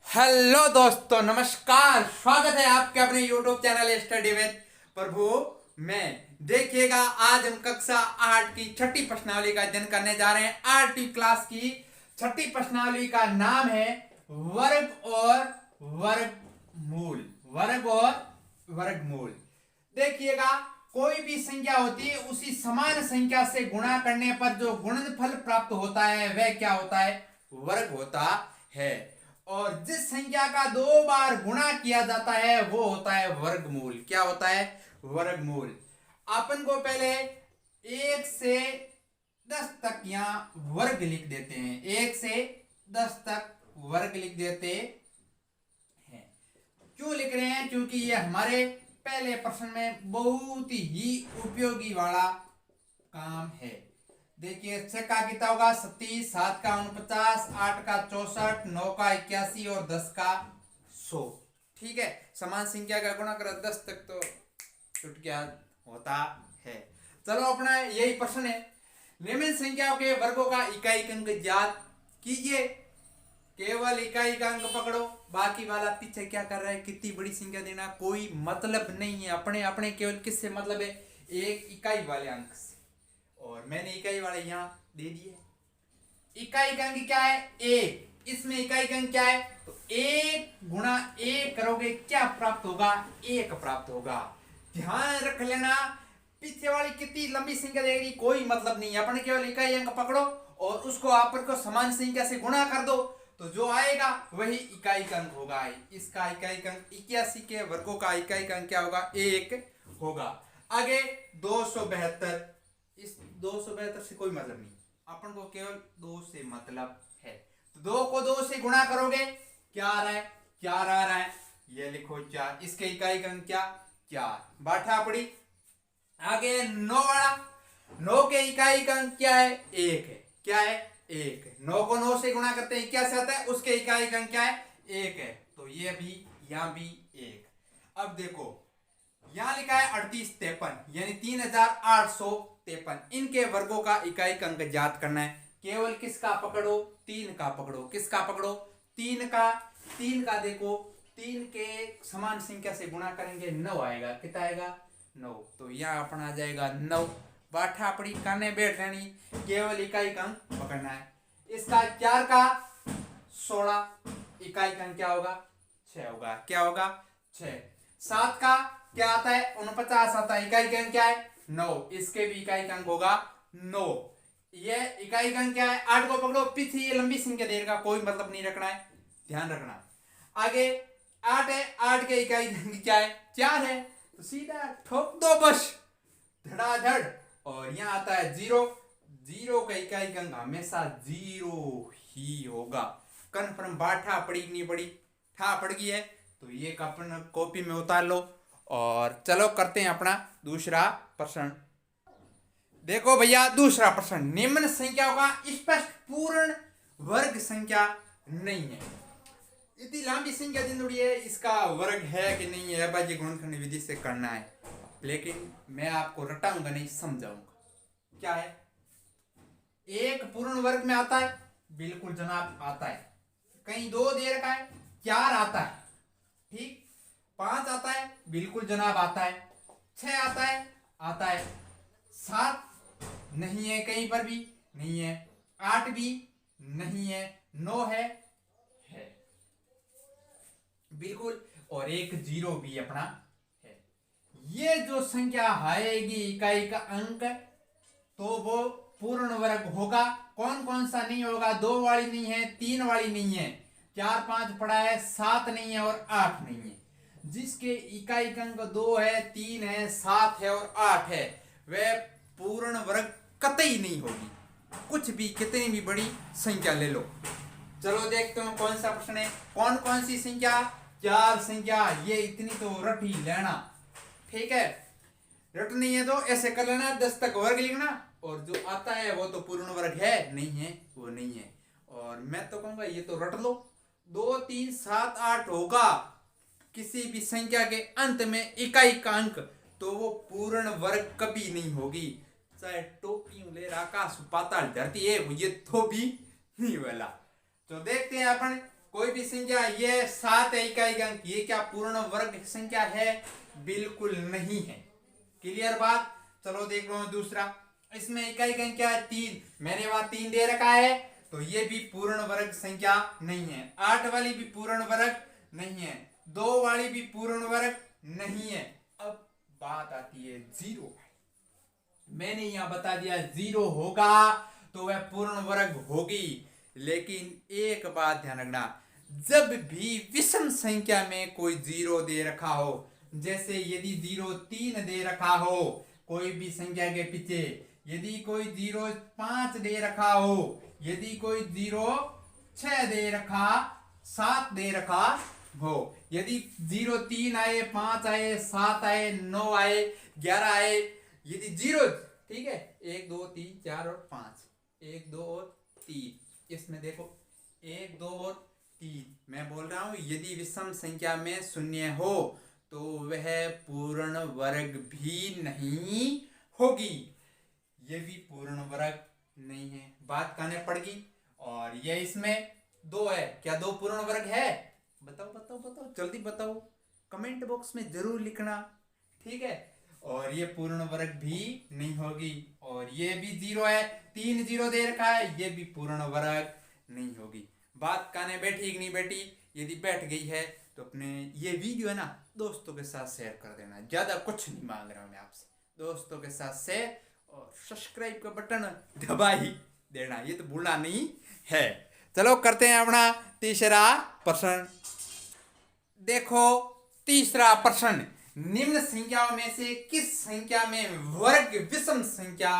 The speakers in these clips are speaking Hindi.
हेलो दोस्तों, नमस्कार। स्वागत है आपके अपने YouTube चैनल स्टडी विद प्रभु में। देखिएगा, आज हम कक्षा 8 की छठी प्रश्नावली का अध्ययन करने जा रहे हैं। 8वीं क्लास की छठी प्रश्नावली का नाम है वर्ग और वर्गमूल। वर्ग और वर्गमूल। देखिएगा, कोई भी संख्या होती है उसी समान संख्या से गुणा करने पर जो गुणनफल प्राप्त होता है वह क्या होता है? वर्ग होता है। और जिस संख्या का 2 बार गुणा किया जाता है वो होता है वर्गमूल। क्या होता है? वर्गमूल। अपन को पहले 1 से 10 तक यहां वर्ग लिख देते हैं। 1 से 10 तक वर्ग लिख देते हैं। क्यों लिख रहे हैं? क्योंकि ये हमारे पहले प्रश्न में बहुत ही उपयोगी वाला काम है। देखिए, 6 का कितना होगा? 37, 7 का 49, 8 का 64, 9 का 81 और 10 का 100। ठीक है, समान संख्या का गुणा कर 10 तक तो चुटकिया होता है। चलो, अपना यही प्रश्न है। निम्न संख्याओं के वर्गों का इकाई अंक ज्ञात कीजिए। केवल इकाई का अंक पकड़ो, बाकी वाला पीछे क्या कर रहा है, कितनी बड़ी संख्या देना कोई मतलब नहीं है। अपने अपने केवल किससे मतलब है? एक इकाई वाले अंक से। और मैंने इकाई वाले यहां दे दिए। इकाई का अंक क्या है? 1। इसमें इकाई का अंक क्या है? तो 1 गुणा 1 करोगे, क्या प्राप्त होगा? 1 प्राप्त होगा। ध्यान रख लेना, पीछे वाली कितनी लंबी संख्या देगी कोई मतलब नहीं है। अपने केवल इकाई अंक पकड़ो और उसको आप को समान संख्या से गुणा कर दो, तो जो आएगा वही इकाई का अंक होगा। इसका इकाई का अंक 81 के वर्गों का इकाई का अंक क्या होगा? 1 होगा। आगे 272। इस 272 से कोई मतलब नहीं, अपन को केवल 2 से मतलब है। तो 2 को 2 से गुणा करोगे, क्या आ रहा है? 4 आ रहा है। ये लिखो 4। इसके इकाई का अंक क्या? 4। बाठा पड़ी। आगे 9 वाला। 9 के इकाई का अंक क्या है? 1 है। क्या है? 1 है। 9 को 9 से गुणा करते हैं 81 आता है, उसके इकाई का अंक क्या है? 1 है। तो ये भी, यहां भी 1। अब देखो, यहां लिखा है 38, 53, यानी 3853। इनके वर्गों का इकाई का अंक ज्ञात करना है। केवल किसका पकड़ो? 3 का पकड़ो। किसका पकड़ो? 3 का। 3 का देखो, 3 के समान संख्या से गुणा करेंगे 9 आएगा। कितना आएगा? 9। तो यहां अपना आ जाएगा 9। बाठा पड़ी, काने बैठ रहनी, केवल इकाई का अंक पकड़ना है। इसका 4 का 16, इकाई का अंक क्या होगा? 6 होगा। क्या होगा? 6। 7 का क्या आता है? 49 आता है। इकाई का अंक क्या है? 9। इसके भी इकाई का अंक होगा 9। ये इकाई का अंक क्या है? 8 को पकड़ो, पीछे ये लंबी संख्या देगा, कोई मतलब नहीं रखना है, ध्यान रखना। आगे 8 है, 8 के इकाई का अंक क्या है? 4 है। तो सीधा ठोक दो बस, धड़ाधड़। और यहां आता है 0। 0 का इकाई का अंक हमेशा 0 ही होगा। कन्फर्म। बाठा पड़ी नहीं पड़ी? ठा पड़ गई है। तो ये अपन कॉपी में उतार लो। और चलो करते हैं अपना दूसरा प्रश्न। देखो भैया, दूसरा प्रश्न। निम्न संख्याओं का स्पष्ट पूर्ण वर्ग संख्या नहीं है। इतनी लंबी संख्या दी हुई है, इसका वर्ग है कि नहीं है भाई, गुणनखंड विधि से करना है। लेकिन मैं आपको रटाऊंगा नहीं, समझाऊंगा। क्या है? 1 पूर्ण वर्ग में आता है, बिल्कुल जनाब आता है। कहीं 2 दे रखा है, 4 आता है। ठीक। 5 आता है, बिल्कुल जनाब आता है। 6 आता है, आता है। 7 नहीं है, कहीं पर भी नहीं है। 8 भी नहीं है। 9 है बिल्कुल। और एक 0 भी अपना है। ये जो संख्या आएगी इकाई का अंक, तो वो पूर्ण वर्ग होगा। कौन कौन सा नहीं होगा? 2 वाली नहीं है, 3 वाली नहीं है, 4 5 पड़ा है, 7 नहीं है और 8 नहीं है। जिसके इकाई का अंक 2 है, 3 है, 7 है और 8 है, वह पूर्ण वर्ग कतई नहीं होगी। कुछ भी, कितनी भी बड़ी संख्या ले लो। चलो देखते हो कौन सा प्रश्न है। कौन कौन सी संख्या? 4 संख्या। ये इतनी तो रट ही लेना। ठीक है, रट नहीं है तो ऐसे कर लेना, 10 तक वर्ग लिखना, और जो आता है वो तो पूर्ण वर्ग है, नहीं है वो नहीं है। और मैं तो कहूंगा ये तो रट लो। 2 3 7 8 होगा किसी भी संख्या के अंत में इकाई का अंक, तो वो पूर्ण वर्ग कभी नहीं होगी। चाहे टोपी ले आकाश पाताल धरती है, ये तो भी नहीं वाला। तो देखते हैं अपन कोई भी संख्या, ये 7 इकाई अंक, ये क्या पूर्ण वर्ग संख्या है? बिल्कुल नहीं है। क्लियर बात। चलो देख लो दूसरा, इसमें इकाई अंक क्या है? 3। मैंने वहां 3 दे रखा है, तो ये भी पूर्ण वर्ग संख्या नहीं है। 8 वाली भी पूर्ण वर्ग नहीं है, 2 वाली भी पूर्ण वर्ग नहीं है। अब बात आती है 0। मैंने यहां बता दिया 0 होगा तो वह पूर्ण वर्ग होगी। लेकिन एक बात ध्यान रखना, जब भी विषम संख्या में कोई 0 दे रखा हो, जैसे यदि 0 3 दे रखा हो कोई भी संख्या के पीछे, यदि कोई 0 5 दे रखा हो, यदि कोई 0 6 दे रखा, 7 दे रखा हो, यदि 0 3 आए, 5 आए, 7 आए, 9 आए, 11 आए, यदि 0, ठीक है, 1 2 3 4 और 5, 1 2 और 3, इसमें देखो 1 2 और 3, मैं बोल रहा हूं यदि विषम संख्या में शून्य हो तो वह पूर्ण वर्ग भी नहीं होगी। ये भी पूर्ण वर्ग नहीं है। बात कहने पड़गी। और ये इसमें 2 है, क्या 2 पूर्ण वर्ग है? बताओ बताओ बताओ, जल्दी बताओ, कमेंट बॉक्स में जरूर लिखना, ठीक है। और ये पूर्ण वर्ग भी नहीं होगी। और ये भी 0 है, 3 0 दे रखा है, ये भी पूर्ण वर्ग नहीं होगी। बात कहने बैठी कि नहीं बैठी? यदि बैठ गई है तो अपने ये वीडियो है ना दोस्तों के साथ शेयर कर देना। ज्यादा कुछ नहीं मांग रहा हूं मैं आपसे, दोस्तों के साथ शेयर और सब्सक्राइब का बटन दबा ही देना, ये तो भूलना नहीं है। चलो करते हैं अपना तीसरा प्रश्न। देखो तीसरा प्रश्न, निम्न संख्याओं में से किस संख्या में वर्ग विषम संख्या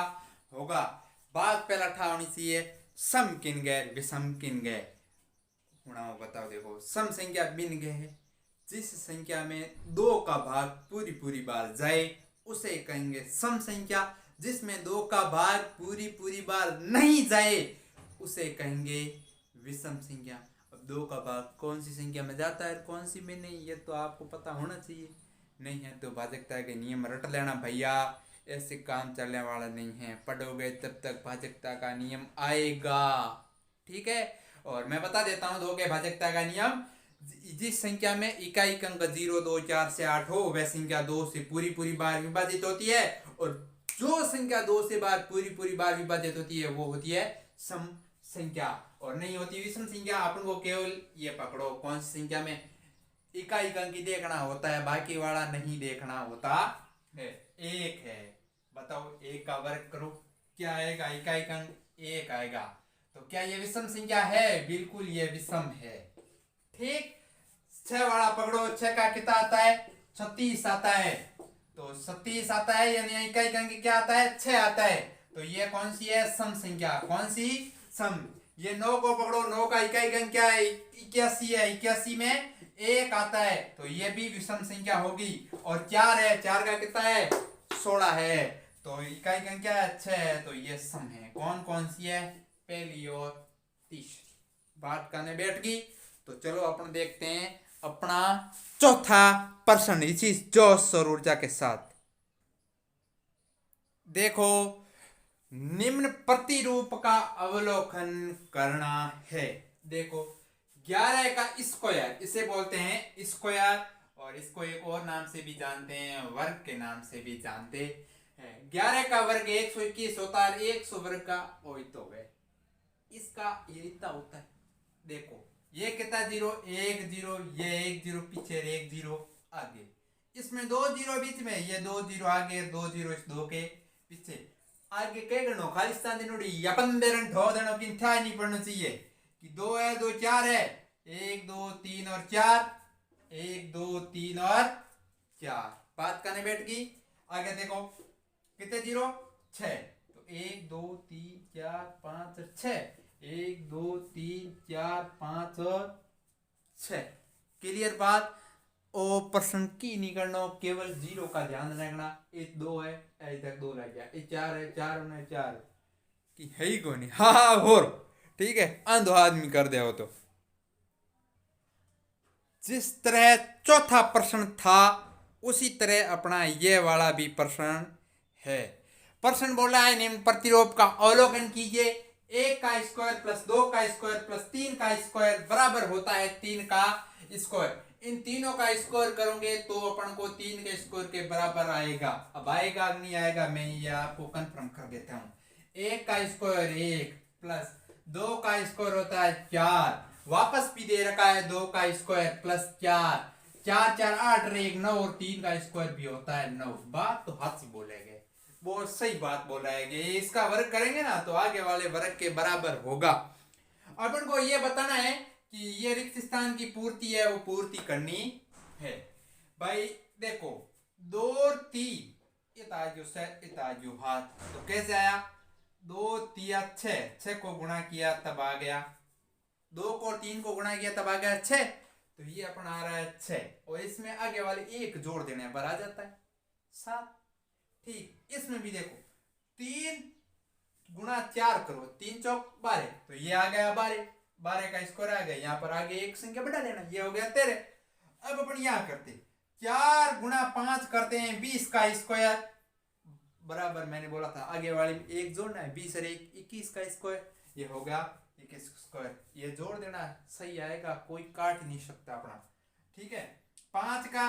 होगा? बात पहला ठा होनी चाहिए, सम किन गए विषम किन गए। बताओ, देखो सम संख्या बिन गए है, जिस संख्या में 2 का भाग पूरी पूरी बार जाए उसे कहेंगे सम संख्या। जिसमें 2 का भाग पूरी पूरी बार नहीं जाए उसे कहेंगे विषम संख्या। अब 2 का भाग कौन सी संख्या में जाता है कौन सी में नहीं, ये तो आपको पता होना चाहिए। नहीं है तो भाजकता के नियम रट लेना भैया, ऐसे काम चलने वाला नहीं है। पढ़ोगे तब तक भाजकता का नियम आएगा, ठीक है। और मैं बता देता हूं 2 के भाजकता का नियम, जिस संख्या में इकाई अंक 0 2 4 से 8 हो वह संख्या 2 से पूरी पूरी बार विभाजित होती है, और जो संख्या 2 से बार पूरी बार विभाजित होती है वो होती है सम संख्या, और नहीं होती विषम संख्या। अपन को केवल ये पकड़ो कौन सी संख्या में इकाई अंक ही देखना होता है, बाकी वाला नहीं देखना होता है। 1 है, बताओ 1 का वर्ग करो, क्या आएगा? इकाई अंक 1 आएगा। तो क्या ये विषम संख्या है? बिल्कुल ये विषम है, ठीक। 6 वाला पकड़ो, 6 का कितना आता है? 36 आता है। तो 36 आता है, यानी इकाई अंक क्या आता है? 6 आता है। तो ये कौन सी है? सम संख्या। कौन सी? सम। ये 9 को पकड़ो, 9 का इकाई अंक क्या है? 81 है, 81 में 1 आता है, तो ये भी विषम संख्या होगी। और 4 है, 4 का कितना है? 16 है, तो इकाई अंक क्या है? 6 है, तो ये सम है। कौन कौन सी है? पहली और तीसरी। बात करने बैठ गई तो चलो अपन देखते हैं अपना चौथा प्रश्न इसी जोश और ऊर्जा के साथ। देखो, निम्न प्रतिरूप का अवलोकन करना है। देखो 11 का स्क्वायर, इसे बोलते हैं स्क्वायर, और इसको एक और नाम से भी जानते हैं, वर्ग के नाम से भी जानते हैं। 11 का वर्ग 121 होता है, 100 वर्ग का वही तो है। इसका ये इतना होता है, देखो ये कितना 0 1 0, ये 1 0 पीछे 1 0 आगे, इसमें 2 0 बीच में, ये 2 0 आगे 2 0 इस 2 के पीछे आगे। कई गणों खालिस्तान दिनोड़ी अपन देरन ठो देनो कि था नहीं पढ़ना चाहिए कि 2 है 2 4 है, 1 2 3 और 4, 1 2 3 और 4। बात करने बैठ गई। आगे देखो कितने 0? 6, तो 1 2 3 4 5 और 6, 1 2 3 4 5 और 6। क्लियर बात। ओ प्रश्न की नहीं करना, केवल 0 का ध्यान रखना। ये 2 है, ऐसे तक 2 रह गया, ये 4 है, 4 में 4 कि है ही कोई नहीं। हाँ और ठीक है, अंधो आदमी कर दे हो तो। जिस तरह चौथा प्रश्न था उसी तरह अपना ये वाला भी प्रश्न है। प्रश्न बोला है निम्न प्रतिरूप का अवलोकन कीजिए, 1 का स्क्वायर प्लस 2 का स्क्वायर प्लस 3 का स्क्वायर बराबर होता है 3 का स्क्वायर। इन तीनों का स्क्वायर करोगे तो अपन को 3 के स्क्वायर के बराबर आएगा। अब आएगा नहीं आएगा मैं ये आपको कंफर्म कर देता हूँ। 1 का स्क्वायर 1 प्लस 2 का स्क्वायर होता है 4, वापस भी दे रखा है 2 का स्क्वायर प्लस 4, 4 4 8 और 1 9 और 3 का स्क्वायर भी होता है 9। बात तो हाथ से बोलेंगे, बहुत सही बात बोल रहा है कि इसका वर्ग करेंगे ना तो आगे वाले वर्ग के बराबर होगा। अपन को ये बताना है कि ये रिक्त स्थान की पूर्ति है वो पूर्ति करनी है। भाई देखो 2 और 3 ये ताजु से ताजु हाथ, तो कैसे आया 2 3 6 को गुणा किया तब आ गया, 2 को 3 को गुणा किया तब आ गया 6, तो ये अपन आ रहा है 6 और इसमें आगे वाले 1 जोड़ देने पर आ जाता है 7। ठीक इसमें भी देखो 3 गुणा 4 करो 3 चौक 12, तो ये आ गया 12, 12 का स्क्वायर आ गया, यहाँ पर आगे एक संख्या बढ़ा लेना, ये हो गया 13। अब अपन यहाँ करते 4 गुणा 5 करते हैं 20 का स्क्वायर बराबर, मैंने बोला था आगे वाले में एक जोड़ना है, 20 और 1 21 का स्क्वायर, ये हो गया 21 स्क्वायर, ये जोड़ देना सही आएगा, कोई काट नहीं सकता अपना। ठीक है 5 का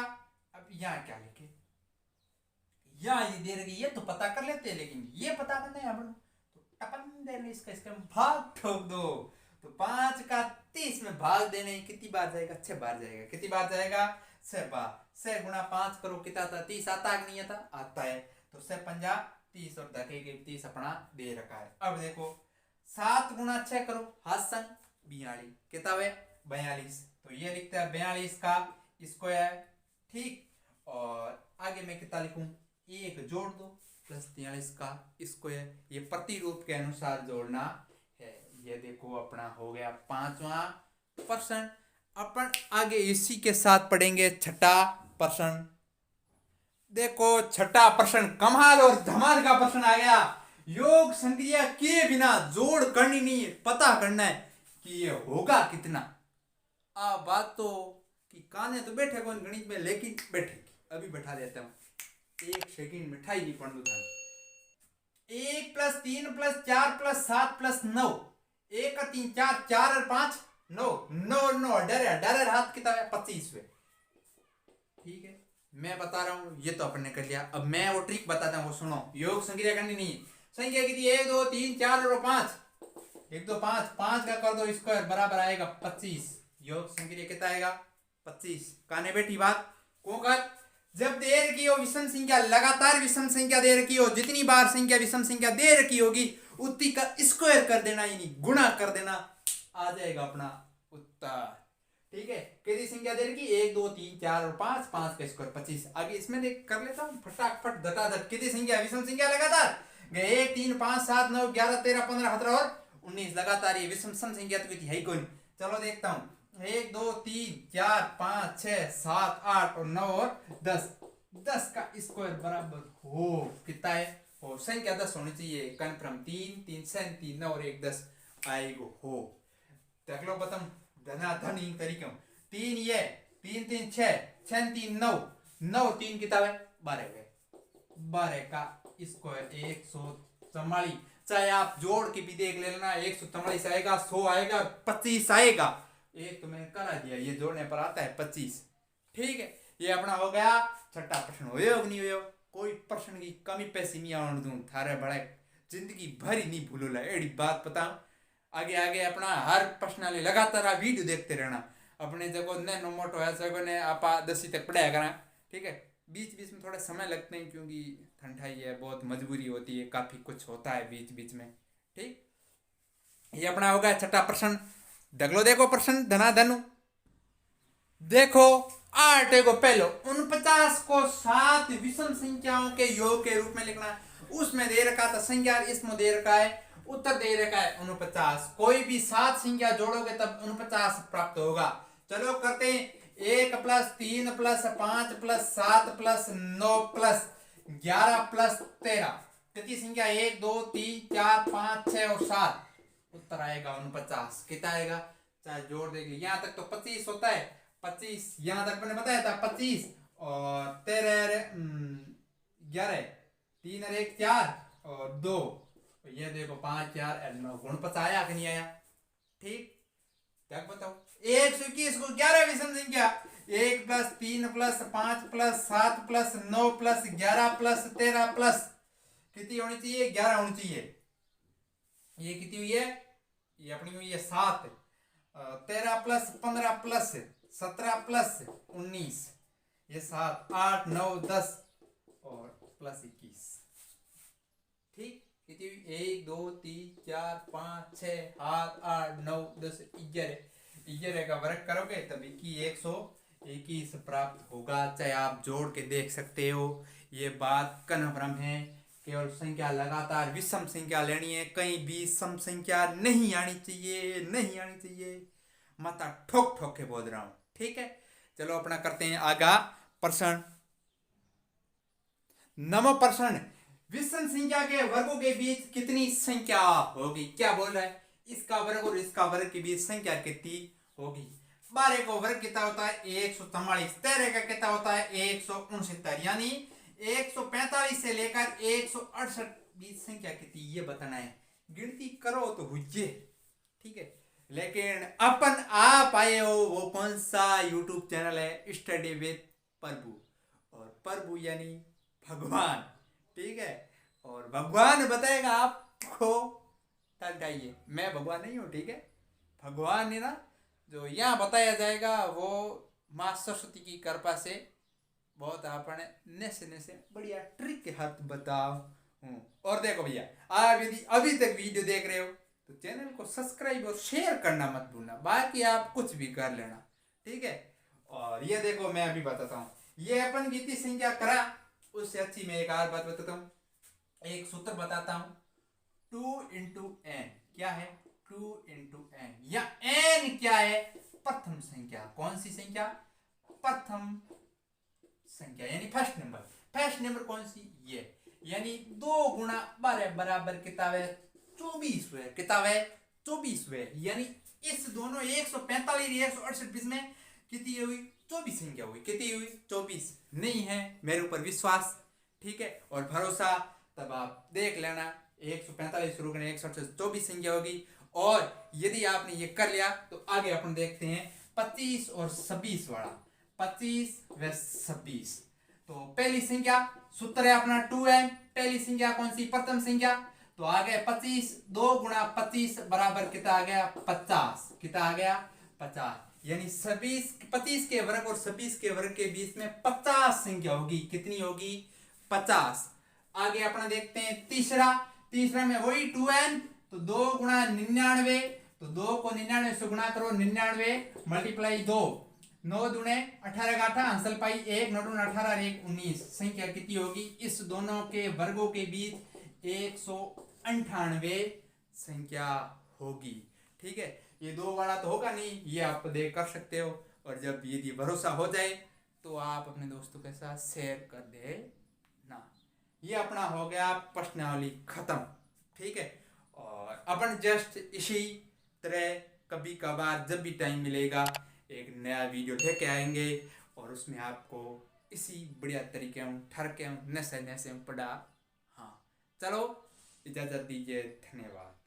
अब यहाँ क्या लिखे, यहाँ ये दे रही है तो पता कर लेते हैं, लेकिन ये पता करना है अपन तो अपन देने इसका भाग ठोक दो, तो 5 का 30 में भाग देने कितनी बार जाएगा 6 बार जाएगा, कितनी बार जाएगा 6 बार, 6 गुणा 5 करो कितना था 30 आता है नहीं आता, आता है, तो 6 पंजा 30 और धके के 30 अपना दे रखा है। अब देखो 7 गुणा 6 करो हाथ संग 42 कितना है 42, तो ये लिखता है 42 का स्क्वायर। ठीक और आगे मैं कितना लिखूं 1 जोड़ दो प्लस 43 का स्क्वायर, ये प्रतिरूप के अनुसार जोड़ना है। ये देखो अपना हो गया 5वां प्रश्न। अपन आगे इसी के साथ पढ़ेंगे 6ठा प्रश्न। देखो 6ठा प्रश्न कमाल और धमाल का प्रश्न आ गया, योग संक्रिया के बिना जोड़ करनी नहीं है, पता करना है कि ये होगा कितना। बात तो कि काने तो बैठे कौन गणित में, लेकिन बैठे अभी बैठा देता हूँ, 1 सेकंड मिठाई नहीं पढ़ दूंगा। 1 प्लस 3 प्लस 4 प्लस 7 प्लस 9, 1 का 3 4 4 और 5 9 9 9 डर हाथ कितना है 25 पे। ठीक है मैं बता रहा हूँ ये तो अपन ने कर लिया, अब मैं वो ट्रिक बताता हूँ वो सुनो। योग संक्रिया करनी नहीं, संख्या कितनी 1 2 3 4 और 5, 1 2 5 5 का कर दो स्क्वायर बराबर आएगा 25, योग संक्रिया कितना आएगा 25। काने बैठी बात को कर, जब दे रखी हो विषम संख्या, लगातार विषम संख्या दे रखी हो, जितनी बार संख्या विषम संख्या दे रखी होगी उतनी का स्क्वायर कर देना, यानी गुणा कर देना, आ जाएगा अपना उत्तर। ठीक है कितनी संख्या दे रखी 1 2 3 4 और 5, 5 का स्क्वायर 25। आगे इसमें देख कर लेता हूँ फटाफट धटाधट, कितनी संख्या विषम संख्या लगातार 1 3 5 7 9 11 13 15 17 और 19 लगातार, ये विषम संख्या तो है कोई। चलो देखता हूँ 1 2 3 4 5 6 7 8 और 9 और 10, 10 का स्क्वायर बराबर हो कितना है हो, संख्या 10 होनी चाहिए, कन्फर्म 3 3 7 3 9 और 1 10 आएगो हो। देख लो बतम धनाधन इन तरीके 3 ये 3 3 6 6 3 9 9 3 कितना है 12 है, 12 का स्क्वायर 144, चाहे आप जोड़ के भी देख लेना 144 आएगा 100 आएगा 25 आएगा, एक तो मैंने करा दिया, ये जोड़ने पर आता है 25। ठीक है ये अपना हो गया 6ठा प्रश्न। हो नहीं हो कोई प्रश्न की कमी पैसी नहीं आने दूं, थारे बड़े जिंदगी भरी नहीं भूलूला एड़ी बात बताऊं। आगे आगे अपना हर प्रश्न लगातार वीडियो देखते रहना, अपने जगह नैनो मोटो है जगह ने आप 10वीं तक पढ़ाया करा। ठीक है बीच बीच में थोड़ा समय लगते हैं क्योंकि ठंडाई है, बहुत मजबूरी होती है, काफी कुछ होता है बीच बीच में। ठीक ये अपना होगा 6ठा प्रश्न। दगलो देखो प्रश्न धनाधनु देखो 8 को पहलो 49 को 7 विषम संख्याओं के योग के रूप में लिखना है, उसमें दे रखा था संख्या, इसमें दे रखा है उत्तर दे रखा है 49, कोई भी 7 संख्या जोड़ोगे तब 49 प्राप्त होगा। चलो करते हैं 1 plus 3 plus 5 plus 7 plus 9 plus 11 plus 13, कितनी संख्या 1 2 3 4 5 6 और 7, उत्तर आएगा 49। कितना आएगा चाहे जोड़ देंगे, यहाँ तक तो 25 होता है 25, यहाँ तक मैंने बताया था 25 और 13 11 3 और 1 4 और 2 तो ये देखो 5 4 9 गुणपच आया कि नहीं आया? ठीक, क्या बताओ 121 को 11 विषम संख्या 1 plus 3 plus 5 plus 7 plus 9 plus 11 plus 13 plus कितनी होनी चाहिए? 11 होनी चाहिए। ये कितनी हुई है? ये अपनी हुई है 7। 13 प्लस 15 प्लस 17 प्लस 19, ये 7 8 9 10 और प्लस 21। ठीक, कितनी हुई? 1 2 3 4 5 6 7 8 9 10 11 का वर्ग करोगे तभी की 121 प्राप्त होगा। चाहे आप जोड़ के देख सकते हो, ये बात कन्फर्म है। केवल संख्या लगातार विषम संख्या लेनी है, कहीं भी सम संख्या नहीं आनी चाहिए, नहीं आनी चाहिए। माता ठोक ठोक के बोल रहा हूं। ठीक है, चलो अपना करते हैं आगा प्रश्न। नवम प्रश्न, विषम संख्या के वर्गों के बीच कितनी संख्या होगी? क्या बोल रहा है? इसका वर्ग और इसका वर्ग के बीच संख्या कितनी होगी? 12 का वर्ग कितना होता है? 144। 13 का कितना होता है? 169। यानी 145 से लेकर 168 बीच संख्या कितनी, ये बताना है। गिनती करो तो हुज्जे। ठीक है, लेकिन अपन आप आए हो वो कौन सा यूट्यूब चैनल है? स्टडी विद प्रभु। और प्रभु यानी भगवान। ठीक है, और भगवान बताएगा आपको, तब जाइए। मैं भगवान नहीं हूं। ठीक है, भगवान है ना, जो यहाँ बताया जाएगा वो माँ सरस्वती की कृपा से बहुत आपने नैसे बढ़िया ट्रिक के हाथ बताओ हूँ। और देखो भैया, आप यदि अभी तक वीडियो देख रहे हो तो चैनल को सब्सक्राइब और शेयर करना मत भूलना, बाकी आप कुछ भी कर लेना। ठीक है, और ये देखो मैं अभी बताता हूँ, ये अपन कितनी संख्या करा उससे अच्छी मैं एक और बात बताता हूँ, एक सूत्र बताता हूँ। 2 इंटू एन क्या है? 2 इंटू एन, या एन क्या है? प्रथम संख्या। कौन सी संख्या? प्रथम संख्या, यानी फर्स्ट नंबर। फर्स्ट नंबर कौन सी? ये, यानी 2 गुणा 12 बराबर किताब है 24 हुए। किताब है 24 हुए, यानी इस दोनों 145 168 बीच में कितनी हुई? 24 संख्या हुई। कितनी हुई? 24। नहीं है मेरे ऊपर विश्वास, ठीक है, और भरोसा, तब आप देख लेना। 145 शुरू करने 168 से 24 संख्या होगी। और यदि आपने ये कर लिया तो आगे अपन देखते हैं 25 और 26 वाला। 25 व 26, तो पहली संख्या सूत्र है अपना 2n। पहली संख्या कौन सी? प्रथम संख्या। तो आ गया 25, 2 गुणा 25 बराबर कितना आ गया? 50। कितना आ गया? 50। यानी 25 के वर्ग और 26 के वर्ग के बीच में 50 संख्या होगी। कितनी होगी? 50। आगे अपना देखते हैं तीसरा में वही 2n, तो 2 गुणा 99, तो 2 को 99 से गुणा करो, 99 मल्टीप्लाई 2, 9 दूने 18 का 18, अंसल पाई 1, 9 दूने 18 और 1 19। संख्या कितनी होगी? इस दोनों के वर्गों के बीच 198 संख्या होगी। ठीक है, ये 2 वाला तो होगा नहीं, ये आप देख कर सकते हो। और जब यदि भरोसा हो जाए तो आप अपने दोस्तों के साथ शेयर कर दे ना। ये अपना हो गया प्रश्नावली खत्म। ठीक है, और अपन जस्ट इसी तरह कभी कभार जब भी टाइम मिलेगा एक नया वीडियो लेके आएंगे, और उसमें आपको इसी बढ़िया तरीके हम ठर के नशे पड़ा। हाँ, चलो इजाज़त दीजिए, धन्यवाद।